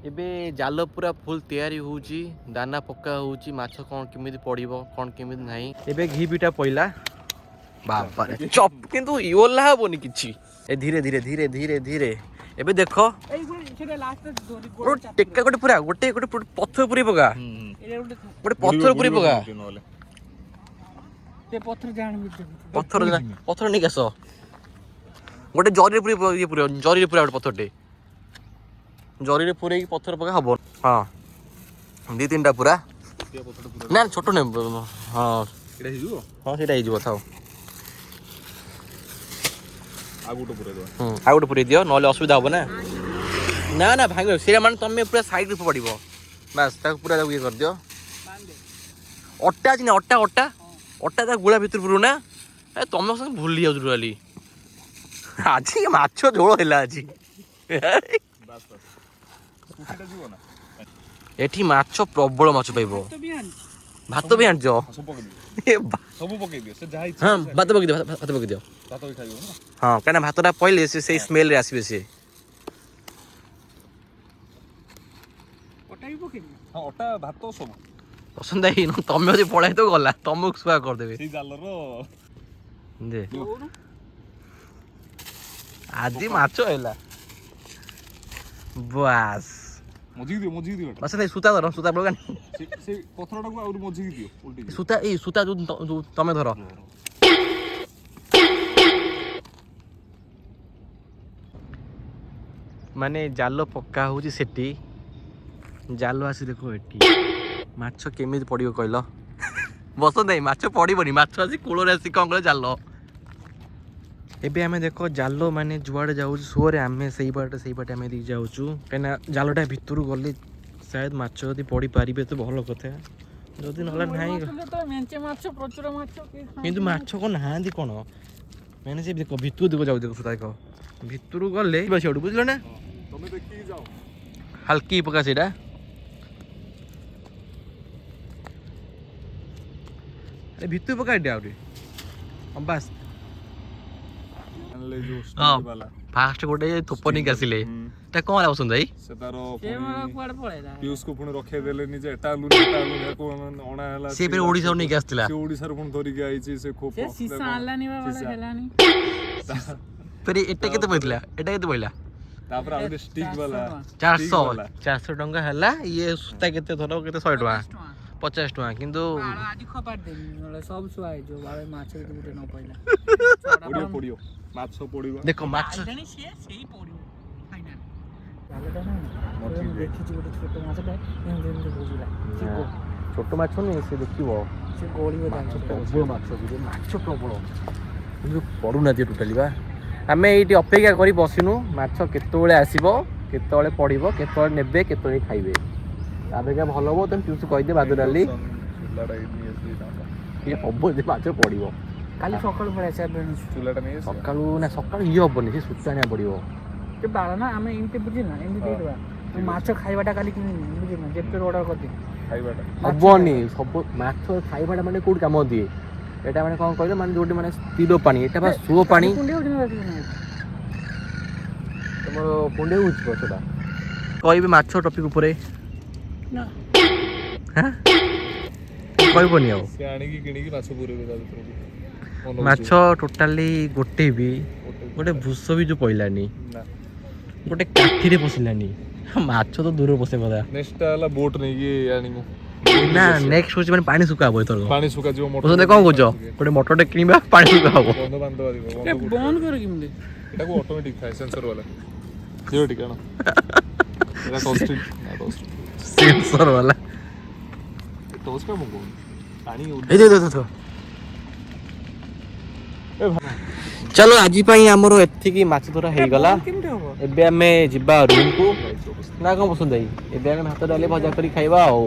एबे जाल पूरा फुल तैयारी होउची दाना पक्का होउची माछ कोन केमिति पड़िबो कोन केमिति नाही एबे घी बिटा पइला बाबा रे चप किंतु योला हबोनी किछि ए धीरे धीरे धीरे धीरे धीरे एबे देखो एई सेटा लास्ट टेक्का गोटे पूरा गोटे गोटे पत्थर पुरी पका गोटे पत्थर पुरी पका ते पत्थर जान पत्थर पत्थर नहीं केस गोटे जरी पुरी ये पूरा जरी पूरा गोटे पत्थरटे जरी पूरे पत्थर पका हबो हाँ दी तीन टा पूरा ना छोटो नहीं हाँ एटा हिजो हाँ सेटा हिजो थाओ आगुटो पूरे दो आगुटो पूरे दियो नले असुविधा हबो ना ना ना भांग सेरा मान तमे पूरा साइड रे पड़िबो बस ता पूरा ये कर दियो अट्टा अछि ना अट्टा अट्टा अट्टा ता गुळा भितर पुरु ना ए तमे संग भूली जाउ रुली आज माछ झोल हैला आज बस बस कुटीटा जीव ना एठी माछ प्रबल माछ पाइबो भात भी आनजो सब पके दियो ए सब पके दियो से जाई हां भात पके दियो भात पके दियो भात भी खाइबो ना हां काना भातटा पहिले से स्मेल रे आसीबे से ओटा भी पके हां ओटा भात सब पसंद आई न तमे जे पळाई तो गला तमक सुआ कर देबे सेई जाल रो दे आदि माछ हैला बस मजी दियो बस नहीं सुता धर सुता बलगा से पत्थरटा को और मजी दियो उल्टी सुता ए सुता जो तमे धर माने जाल पक्का होची सेठी जाल आसी देखो एठी माछ केमिति पड़ियो कहलो बस नहीं माछ पड़िबोनी माछ आसी कूल आसी कौन कहले जाल एबे आमे देखो जाल माने जुआड़े जाऊ सोरे आमे सही बाटे आमे दी जाऊचु कना जालटा भितरु गले शायद माछ यदि पड़ी पारिबे तो भलो कथा जदि नला नाही तो मेंचे माछ प्रचुर माछ किंतु माछ को नांदी कोन मैंने से देखो भितरु देखो जाऊ देखो सुता देखो भितरु गले बस ओडु बुझलो ना तमे देखि जाओ हल्की पका सेटा अरे भितरु पका दे आउरी बस ले जो हां स्टोरी वाला फास्ट गोटे थोपनी आसिले ता कोन आला पसंद आई से तारो से मला कुआड पळेला पीयूष को पुणी रखे देले नि जे एटा लुनी को ओणा हला से फिर ओडिसा नहीं आस्तिला से ओडिसा रो पुणी धरि के आइछि से खूब से सीसा आलानी वाला खेलानी फिर एटा केते पइतला एटा केते पइला तापर आउटे स्टिक वाला 400 टंका हला ये सुता केते धरो केते 100 टका 50 टका किंतु आज खपार देनी नले सब सुआई जो बाबे माछ गुटे न पइला पडियो माछ पडिबो देखो माछ जानी से सेही पडियो फाइनल जालटा ना देखि छि गुटे छोटो माछटा एंड बुझिला छोटो माछ नहीं से देखिबो से गोली माछ प्रबल माछ प्रबल किंतु पडु ना टोटली बा आमे एठी अपेक्षा करी बसिनु माछ केतोळे आसीबो केतोळे पडिबो केतोळे नेबे केतोळे खाइबे अपेक्षा भलो हो तुम ट्यूस कहि दे बादु डाली ये हबो जे माछ पडिबो काली सकाळ पळे से चुलाटा नहीं सकाळू ना सकाळू ये हबोनी से सुतानिया पडिबो ते बाळा ना आमे इनते बुझिना इनते देबा माछ खाइबाटा काली किनि बुझिना जेते ऑर्डर कर दे खाइबाटा हबोनी सब माछ खाइबाटा माने कोड काम दिए एटा माने कोन कहले माने जोटी माने स्थिर पानी एटा बा सो पानी कुंडे उठिना तमरो कुंडे उठ पछडा कहबे माछ टॉपिक ऊपर ना हां कहबोनी आ से आनी की किणी की माछ पूरे बेदा भीतर माछ टोटाली गोटे भी गोटे भूस भी जो पइलानी ना गोटे काठी रे पसिलानी माछ तो दूर पसे पदा नेक्स्ट वाला बोट नहीं की आनी को ना नेक्स्ट होची माने पानी सुका हबो एतर पानी सुका जो मोटर पसंद कोन कोजो गोटे मोटरटे किनिबा पानी सुका हबो बंद बांध दिबो ए बंद कर किमले एटा को ऑटोमेटिक थाए सेंसर वाला जीरो ठीक है ना एटा टोस्ट सेंसर वाला टोस्ट का मंगो पानी ए दे ए भाई चलो आज पई हमरो एथि की माछ धरा हे गला किमते हो एबे हमें जिबा रूम को ना कोन पसंद आई एबे हम हाथ डाले भजा करी खाइबा ओ